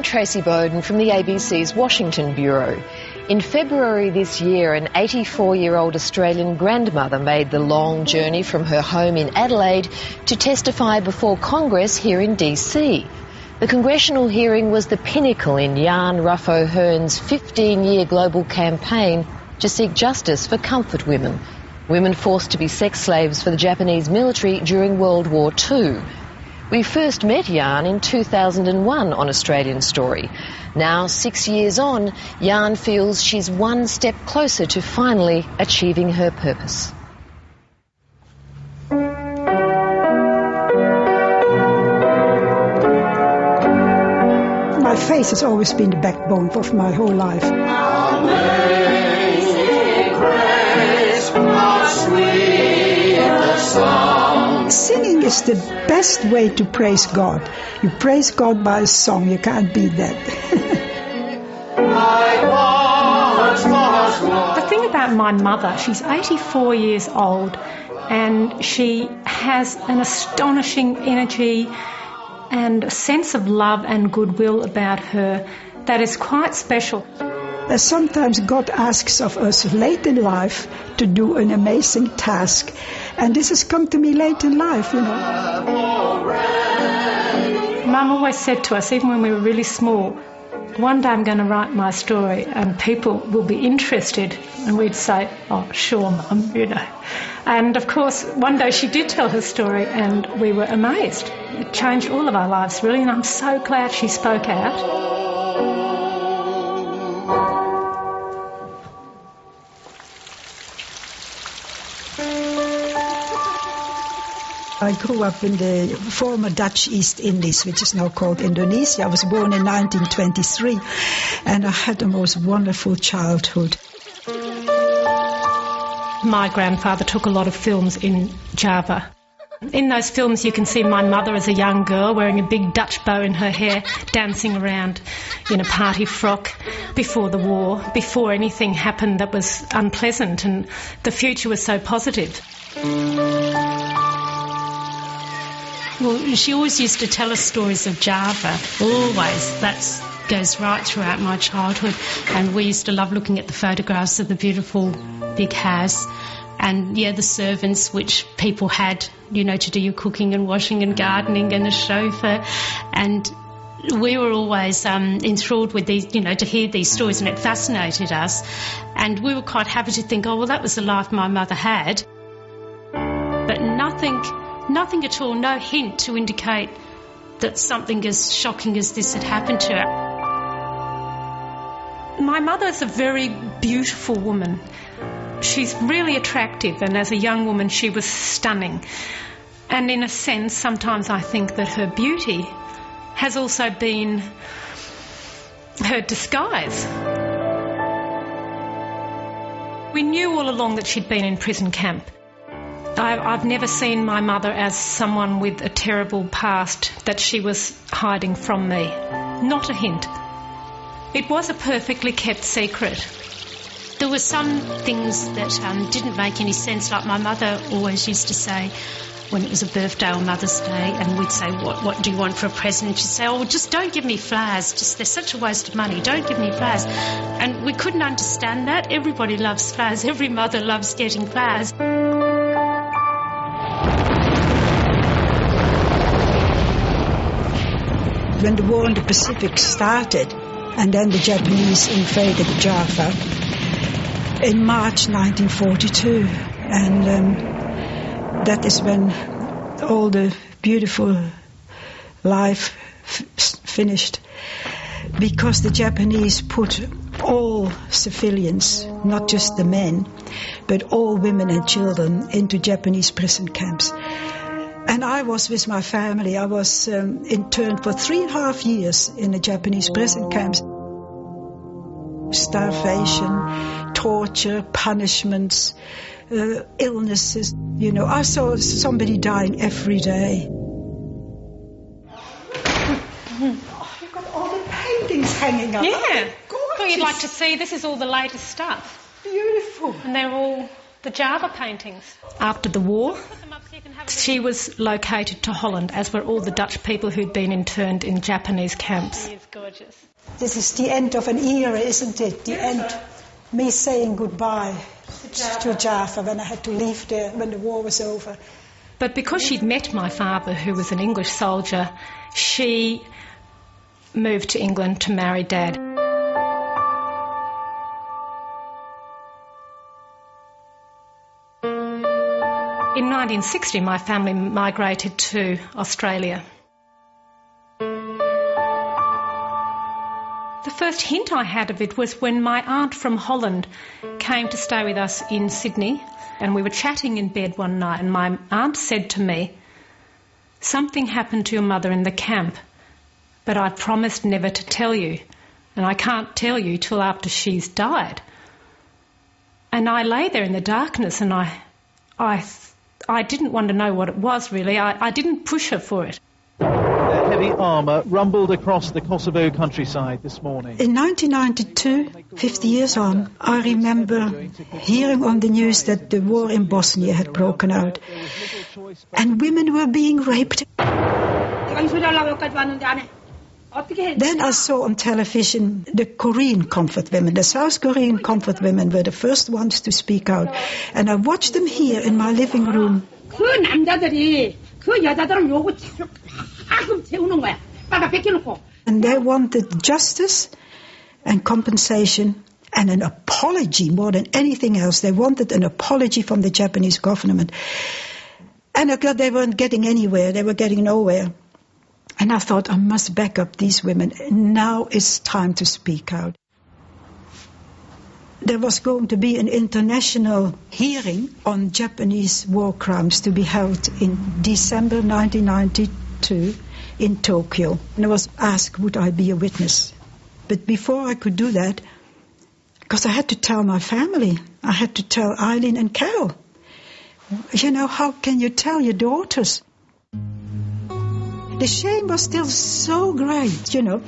Tracy Bowden from the ABC's Washington Bureau. In February this year, an 84-year-old Australian grandmother made the long journey from her home in Adelaide to testify before Congress here in DC. The congressional hearing was the pinnacle in Jan Ruff O'Herne's 15-year global campaign to seek justice for comfort women forced to be sex slaves for the Japanese military during World War II. We first met Jan in 2001 on Australian Story. Now, 6 years on, Jan feels she's one step closer to finally achieving her purpose. My faith has always been the backbone of my whole life. Amazing grace, how sweet the sound. Singing is the best way to praise God. You praise God by a song. You can't beat that. The thing about my mother, she's 84 years old and she has an astonishing energy and a sense of love and goodwill about her that is quite special. Sometimes God asks of us late in life to do an amazing task. And this has come to me late in life, you know. Mum always said to us, even when we were really small, one day I'm going to write my story and people will be interested. And we'd say, oh, sure, Mum, you know. And, of course, one day she did tell her story and we were amazed. It changed all of our lives, really, and I'm so glad she spoke out. I grew up in the former Dutch East Indies, which is now called Indonesia. I was born in 1923, and I had the most wonderful childhood. My grandfather took a lot of films in Java. In those films you can see my mother as a young girl wearing a big Dutch bow in her hair, dancing around in a party frock before the war, before anything happened that was unpleasant, and the future was so positive. Well, she always used to tell us stories of Java, always. That goes right throughout my childhood. And we used to love looking at the photographs of the beautiful big house and, yeah, the servants which people had, you know, to do your cooking and washing and gardening and a chauffeur. And we were always enthralled with these, you know, to hear these stories, and it fascinated us. And we were quite happy to think, oh, well, that was the life my mother had. But nothing at all, no hint to indicate that something as shocking as this had happened to her. My mother's a very beautiful woman. She's really attractive, and as a young woman she was stunning. And in a sense, sometimes I think that her beauty has also been her disguise. We knew all along that she'd been in prison camp. I've never seen my mother as someone with a terrible past that she was hiding from me. Not a hint. It was a perfectly kept secret. There were some things that didn't make any sense, like my mother always used to say when it was a birthday or Mother's Day, and we'd say, what do you want for a present? She'd say, oh, just don't give me flowers. Just, they're such a waste of money. Don't give me flowers. And we couldn't understand that. Everybody loves flowers. Every mother loves getting flowers. When the war in the Pacific started, and then the Japanese invaded Java in March 1942, and that is when all the beautiful life finished, because the Japanese put all civilians, not just the men, but all women and children into Japanese prison camps. And I was with my family. I was interned for 3.5 years in the Japanese prison camps. Starvation, torture, punishments, illnesses. You know, I saw somebody dying every day. Oh, you've got all the paintings hanging up. Yeah. Oh, well, you'd like to see, this is all the latest stuff. Beautiful. And they're all the Java paintings. After the war, She was located to Holland, as were all the Dutch people who'd been interned in Japanese camps. She is gorgeous. This is the end of an era, isn't it? The end, me saying goodbye to Java when I had to leave there when the war was over. But because she'd met my father, who was an English soldier, she moved to England to marry Dad. In 1960, my family migrated to Australia. The first hint I had of it was when my aunt from Holland came to stay with us in Sydney, and we were chatting in bed one night, and my aunt said to me, "Something happened to your mother in the camp, but I promised never to tell you, and I can't tell you till after she's died." And I lay there in the darkness, and I didn't want to know what it was, really. I didn't push her for it. Their heavy armour rumbled across the Kosovo countryside this morning. In 1992, 50 years on, I remember hearing on the news that the war in Bosnia had broken out, and women were being raped. Then I saw on television the Korean comfort women. The South Korean comfort women were the first ones to speak out. And I watched them here in my living room. And they wanted justice and compensation and an apology more than anything else. They wanted an apology from the Japanese government. And I thought they weren't getting anywhere. They were getting nowhere. And I thought, I must back up these women. Now it's time to speak out. There was going to be an international hearing on Japanese war crimes to be held in December 1992 in Tokyo. And I was asked, would I be a witness? But before I could do that, because I had to tell my family, I had to tell Eileen and Carol. You know, how can you tell your daughters? The shame was still so great, you know.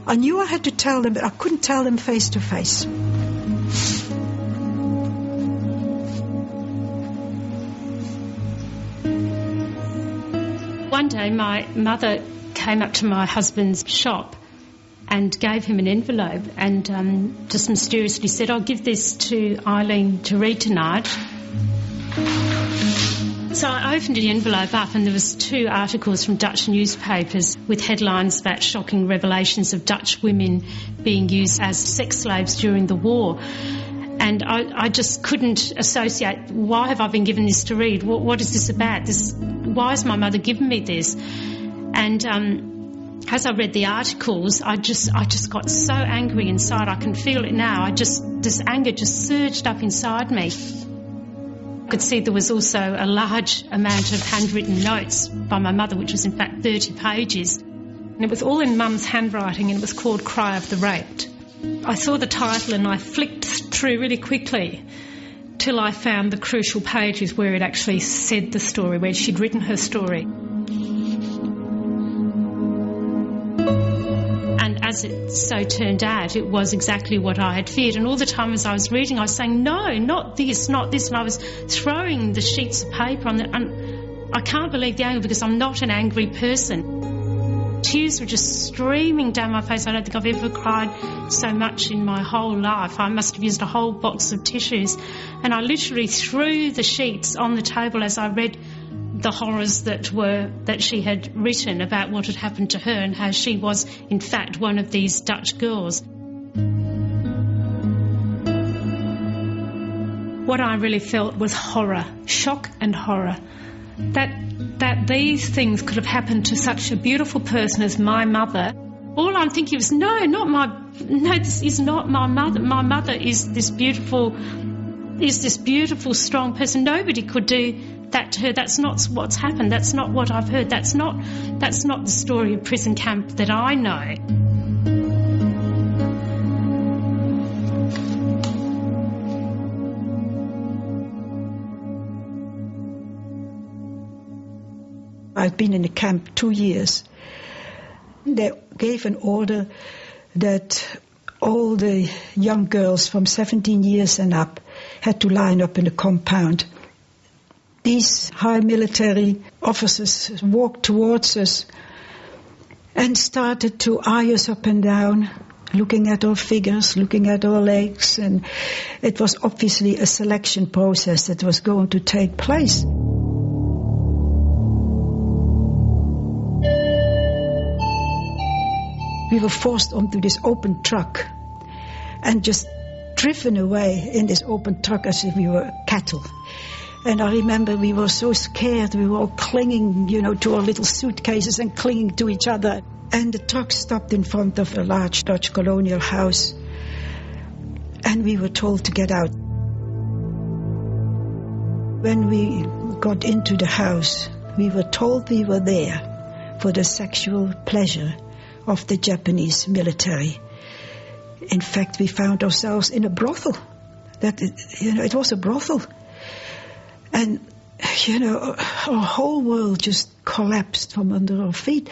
I knew I had to tell them, but I couldn't tell them face to face. One day my mother came up to my husband's shop and gave him an envelope and just mysteriously said, "I'll give this to Eileen to read tonight." So I opened the envelope up and there was 2 articles from Dutch newspapers with headlines about shocking revelations of Dutch women being used as sex slaves during the war. And I just couldn't associate, why have I been given this to read? What is this about? Why has my mother given me this? And as I read the articles, I just got so angry inside. I can feel it now. This anger just surged up inside me. I could see there was also a large amount of handwritten notes by my mother, which was in fact 30 pages. And it was all in Mum's handwriting, and it was called Cry of the Raped. I saw the title and I flicked through really quickly till I found the crucial pages where it actually said the story, where she'd written her story. As it so turned out, it was exactly what I had feared. And all the time as I was reading, I was saying, no, not this, not this. And I was throwing the sheets of paper on it. And I can't believe the anger, because I'm not an angry person. Tears were just streaming down my face. I don't think I've ever cried so much in my whole life. I must have used a whole box of tissues. And I literally threw the sheets on the table as I read the horrors that she had written about what had happened to her and how she was, in fact, one of these Dutch girls. What I really felt was horror, shock and horror, that these things could have happened to such a beautiful person as my mother. All I'm thinking was, no, this is not my mother. My mother is this beautiful, strong person. Nobody could do that to her. That's not what's happened. That's not what I've heard. That's not the story of prison camp that I know. I'd been in the camp 2 years. They gave an order that all the young girls from 17 years and up had to line up in the compound. these high military officers walked towards us and started to eye us up and down, looking at our figures, looking at our legs, and it was obviously a selection process that was going to take place. We were forced onto this open truck and just driven away in this open truck as if we were cattle. And I remember we were so scared, we were all clinging, to our little suitcases and clinging to each other. And the truck stopped in front of a large Dutch colonial house. And we were told to get out. When we got into the house, we were told we were there for the sexual pleasure of the Japanese military. In fact, we found ourselves in a brothel. It was a brothel. And, our whole world just collapsed from under our feet.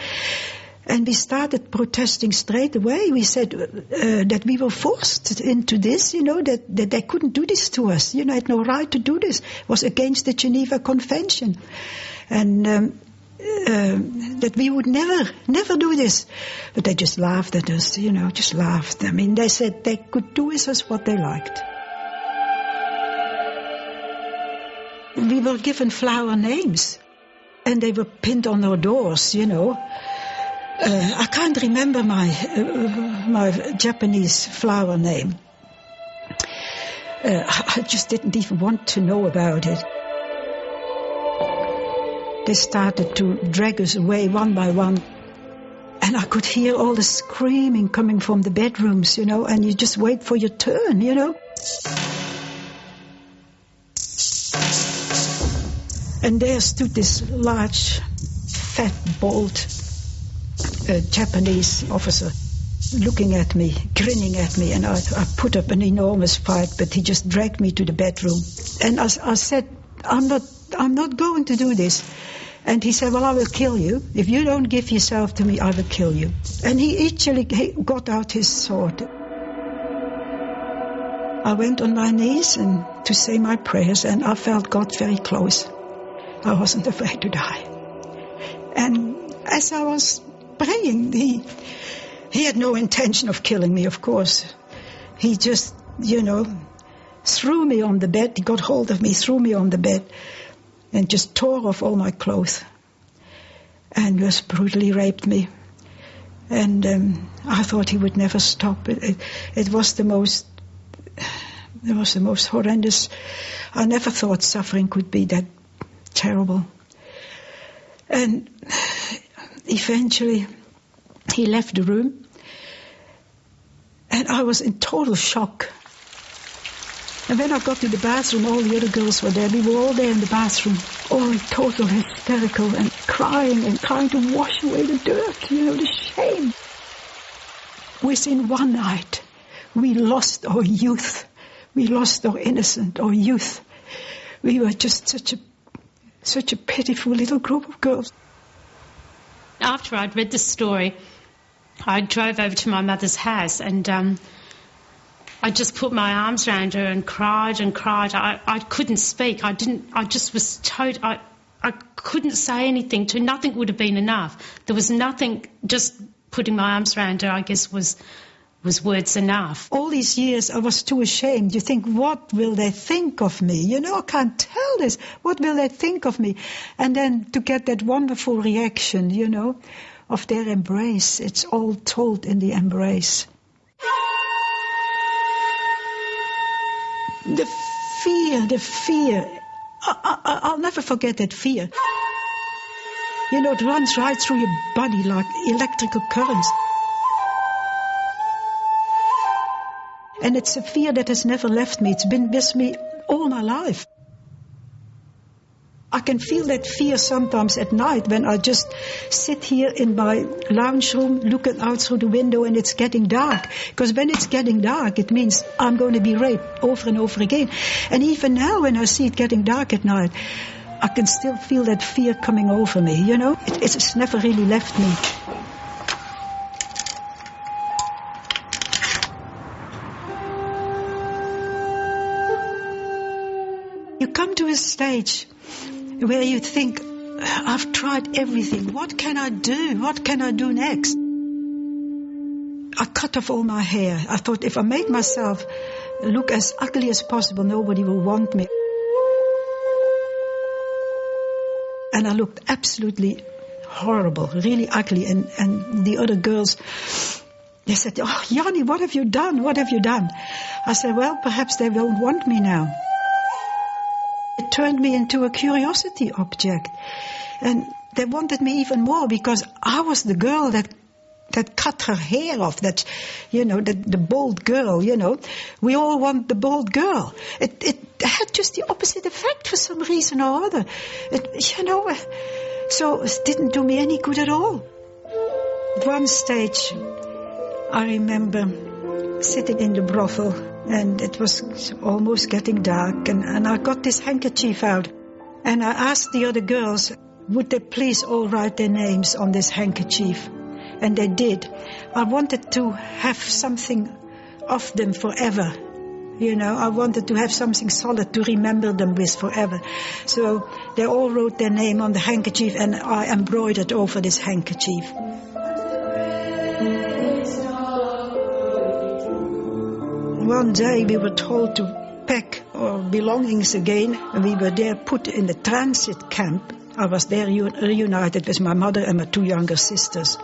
And we started protesting straight away. We said that we were forced into this, that they couldn't do this to us. Had no right to do this. It was against the Geneva Convention. And that we would never do this. But they just laughed at us, just laughed. I mean, they said they could do with us what they liked. We were given flower names, and they were pinned on our doors, I can't remember my Japanese flower name. I just didn't even want to know about it. They started to drag us away one by one. And I could hear all the screaming coming from the bedrooms, and you just wait for your turn, And there stood this large, fat, bald Japanese officer looking at me, grinning at me, and I put up an enormous fight, but he just dragged me to the bedroom. And I said, I'm not going to do this. And he said, well, I will kill you. If you don't give yourself to me, I will kill you. And he actually got out his sword. I went on my knees and to say my prayers, and I felt God very close. I wasn't afraid to die. And as I was praying, he had no intention of killing me, of course. He just, threw me on the bed. He got hold of me, threw me on the bed, and just tore off all my clothes. And just brutally raped me. And I thought he would never stop. It was the most horrendous. I never thought suffering could be that terrible. And eventually he left the room, and I was in total shock. And when I got to the bathroom, all the other girls were there. We were all there in the bathroom, all in total hysterical and crying and trying to wash away the dirt, the shame. Within one night, we lost our youth. We lost our innocence, our youth. We were just such a pitiful little group of girls. After I'd read the story, I drove over to my mother's house, and I just put my arms around her and cried and cried. I couldn't speak. I couldn't say anything. Nothing would have been enough. There was nothing. Just putting my arms around her, I guess, was words enough. All these years I was too ashamed. You think, what will they think of me? I can't tell this. What will they think of me? And then to get that wonderful reaction, of their embrace. It's all told in the embrace. The fear. I'll never forget that fear. It runs right through your body like electrical currents. And it's a fear that has never left me. It's been with me all my life. I can feel that fear sometimes at night when I just sit here in my lounge room looking out through the window and it's getting dark. Because when it's getting dark, it means I'm going to be raped over and over again. And even now when I see it getting dark at night, I can still feel that fear coming over me, It's never really left me. You come to a stage where you think, I've tried everything. What can I do? What can I do next? I cut off all my hair. I thought if I make myself look as ugly as possible, nobody will want me. And I looked absolutely horrible, really ugly. And the other girls, they said, oh, Jannie, what have you done? What have you done? I said, well, perhaps they won't want me now. It turned me into a curiosity object. And they wanted me even more because I was the girl that cut her hair off, that, the bold girl, We all want the bold girl. It had just the opposite effect for some reason or other. So it didn't do me any good at all. At one stage, I remember sitting in the brothel, and it was almost getting dark, and I got this handkerchief out, and I asked the other girls, would they please all write their names on this handkerchief? And they did. I wanted to have something of them forever. I wanted to have something solid to remember them with forever. So they all wrote their name on the handkerchief, and I embroidered over this handkerchief. One day we were told to pack our belongings again, and we were there put in the transit camp. I was there reunited with my mother and my two younger sisters.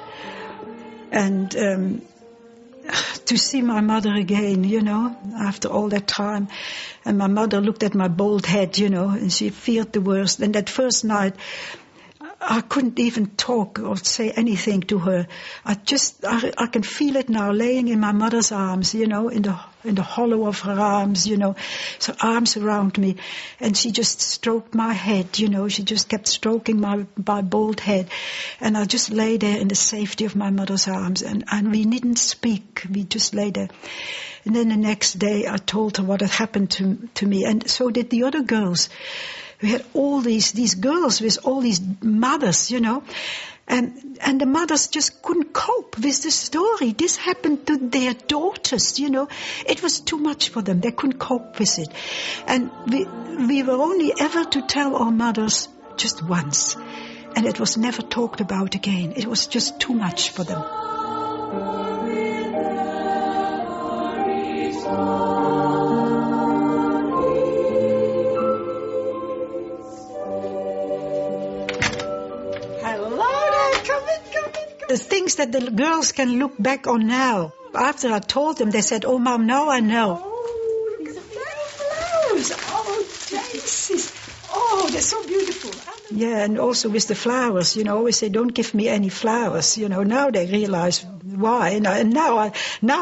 And to see my mother again, after all that time. And my mother looked at my bald head, and she feared the worst. And that first night, I couldn't even talk or say anything to her. I can feel it now, laying in my mother's arms, in the hollow of her arms, so arms around me. And she just stroked my head, she just kept stroking my bald head. And I just lay there in the safety of my mother's arms. And we didn't speak, we just lay there. And then the next day I told her what had happened to me. And so did the other girls. We had all these girls with all these mothers, and the mothers just couldn't cope with the story. This happened to their daughters, It was too much for them. They couldn't cope with it. And we were only ever to tell our mothers just once. And it was never talked about again. It was just too much for them. The things that the girls can look back on now. After I told them, they said, oh, Mom, now I know. Oh, these are flowers. Oh, Jesus. Oh, they're so beautiful. Yeah, and also with the flowers, always say, don't give me any flowers. Now they realize why. And now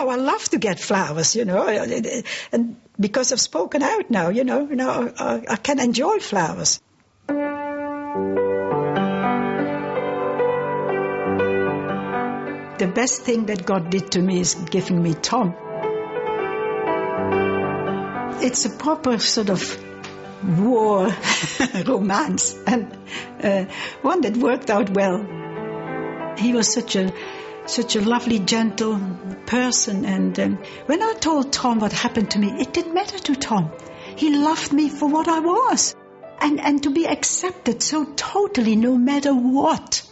I love to get flowers, And because I've spoken out now, now I can enjoy flowers. The best thing that God did to me is giving me Tom. It's a proper sort of war romance, and one that worked out well. He was such a lovely, gentle person, and when I told Tom what happened to me, it didn't matter to Tom. He loved me for what I was, and to be accepted so totally, no matter what.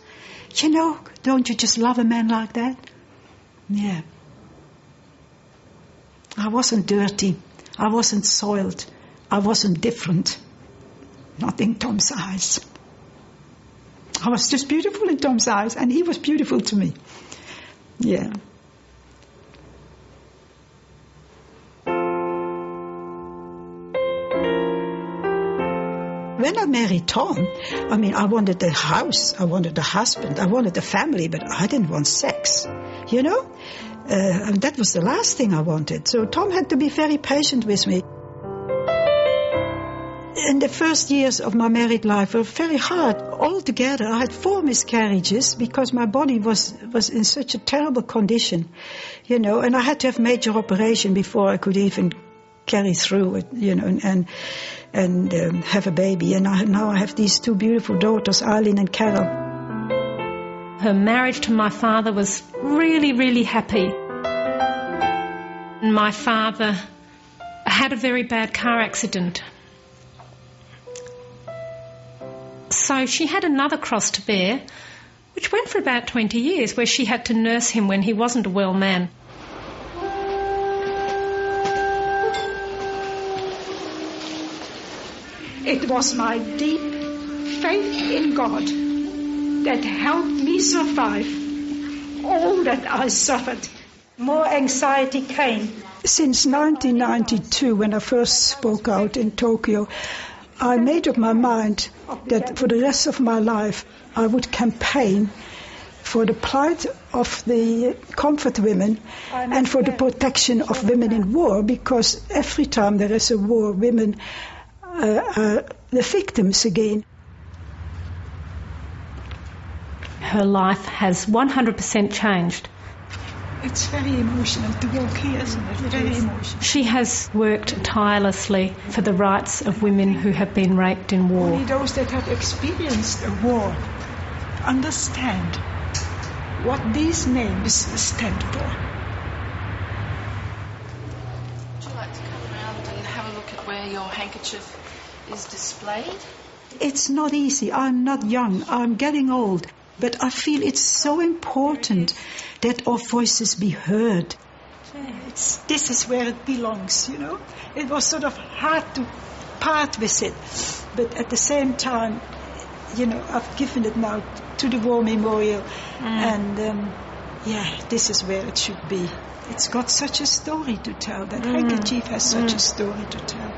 Don't you just love a man like that? Yeah. I wasn't dirty. I wasn't soiled. I wasn't different. Not in Tom's eyes. I was just beautiful in Tom's eyes, and he was beautiful to me. Yeah. When I married Tom, I wanted a house, I wanted a husband, I wanted a family, but I didn't want sex, And that was the last thing I wanted. So Tom had to be very patient with me. In the first years of my married life were very hard. Altogether, I had 4 miscarriages because my body was in such a terrible condition, and I had to have major operation before I could even carry through it, and have a baby. And now I have these 2 beautiful daughters, Eileen and Carol. Her marriage to my father was really, really happy. My father had a very bad car accident. So she had another cross to bear, which went for about 20 years, where she had to nurse him when he wasn't a well man. It was my deep faith in God that helped me survive all that I suffered. More anxiety came. Since 1992, when I first spoke out in Tokyo, I made up my mind that for the rest of my life I would campaign for the plight of the comfort women and for the protection of women in war, because every time there is a war, women are the victims again. Her life has 100% changed. It's very emotional to walk here, isn't it? Very emotional. She has worked tirelessly for the rights of women who have been raped in war. Only those that have experienced a war understand what these names stand for. Would you like to come around and have a look at where your handkerchief is displayed? It's not easy. I'm not young. I'm getting old. But I feel it's so important that our voices be heard. This is where it belongs, you know. It was sort of hard to part with it. But at the same time, you know, I've given it now to the War Memorial. And, this is where it should be. It's got such a story to tell. That handkerchief has such a story to tell.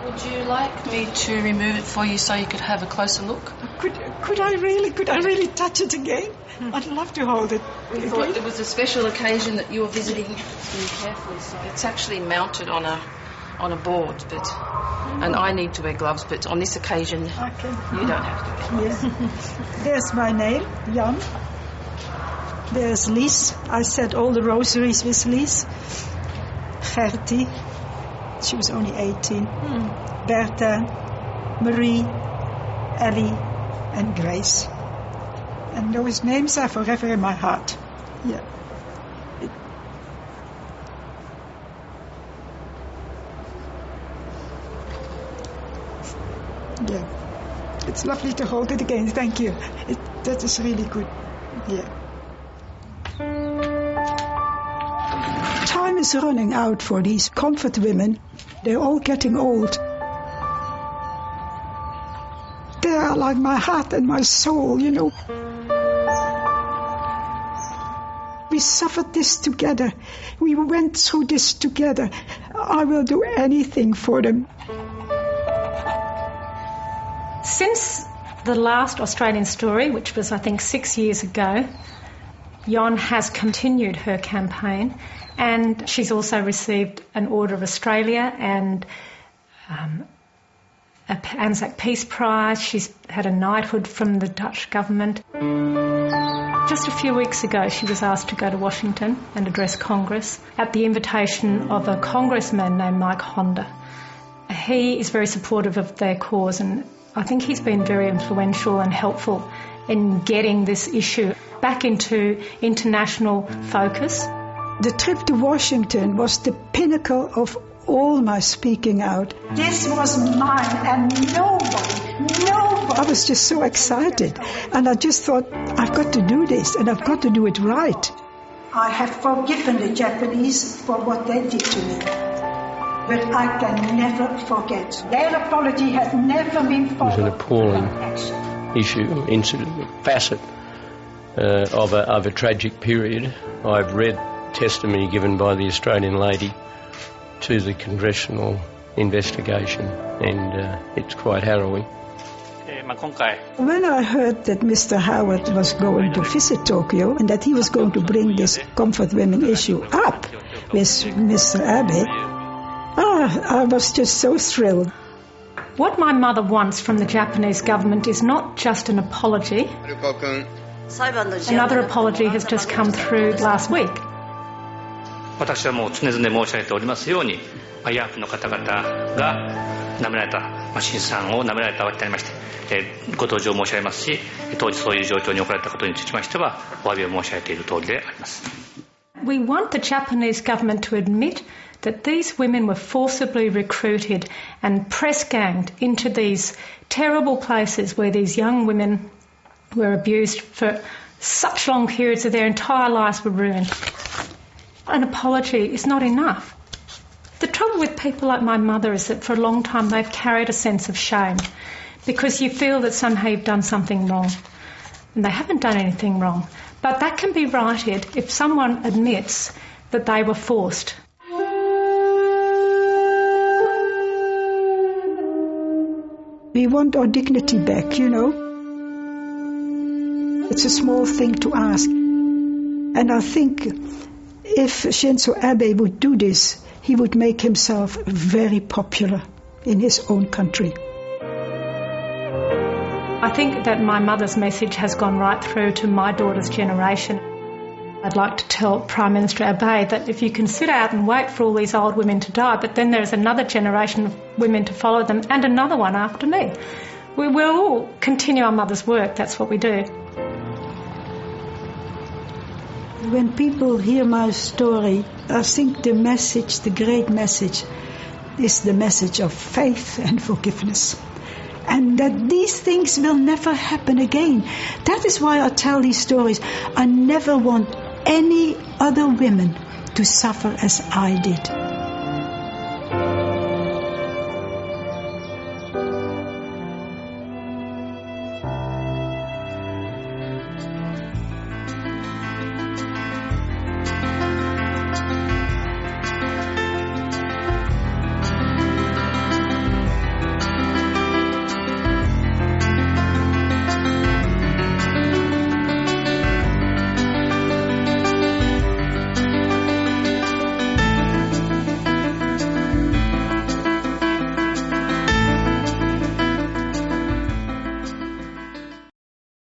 Would you like me to remove it for you so you could have a closer look? Could I really touch it again? I'd love to hold it. We thought it was a special occasion that you were visiting really carefully. So it's actually mounted on a board, and I need to wear gloves, but on this occasion you don't have to. Yes. There's my name, Jan. There's Lies. I said all the rosaries with Lies. Gertie. She was only 18. Bertha, Marie, Ellie, and Grace. And those names are forever in my heart. Yeah. It's lovely to hold it again. Thank you. That is really good. Yeah. Time is running out for these comfort women. They're all getting old. They are like my heart and my soul, you know. We suffered this together. We went through this together. I will do anything for them. Since the last Australian story, which was, I think, 6 years ago, Jan has continued her campaign, and she's also received an Order of Australia and a Anzac Peace Prize. She's had a knighthood from the Dutch government. Just a few weeks ago, she was asked to go to Washington and address Congress at the invitation of a congressman named Mike Honda. He is very supportive of their cause, and I think he's been very influential and helpful in getting this issue back into international focus. The trip to Washington was the pinnacle of all my speaking out. This was mine and nobody. I was just so excited, and I just thought, I've got to do this, and I've got to do it right. I have forgiven the Japanese for what they did to me, but I can never forget. Their apology has never been followed. It was an appalling issue, incident, facet of a tragic period. I've read testimony given by the Australian lady to the congressional investigation, and it's quite harrowing. When I heard that Mr. Howard was going to visit Tokyo and that he was going to bring this comfort women issue up with Mr. Abe, I was just so thrilled. What my mother wants from the Japanese government is not just an apology. Another apology has just come through last week. 私はもう常々申し上げておりますように、ヤーフの方々が舐められた、新さんを舐められたわけでありまして、ご同情申し上げますし、当時そういう状況に置かれたことにつきましては、お詫びを申し上げている通りであります。We want the Japanese government to admit that these women were forcibly recruited and press-ganged into these terrible places where these young women were abused for such long periods of their entire lives were ruined. An apology is not enough. The trouble with people like my mother is that for a long time they've carried a sense of shame because you feel that somehow you've done something wrong. And they haven't done anything wrong. But that can be righted if someone admits that they were forced. We want our dignity back, you know. It's a small thing to ask. And I think if Shinzo Abe would do this, he would make himself very popular in his own country. I think that my mother's message has gone right through to my daughter's generation. I'd like to tell Prime Minister Abe that if you can sit out and wait for all these old women to die, but then there's another generation of women to follow them and another one after me. We will all continue our mother's work, that's what we do. When people hear my story, I think the message, the great message, is the message of faith and forgiveness. And that these things will never happen again. That is why I tell these stories. I never want any other women to suffer as I did.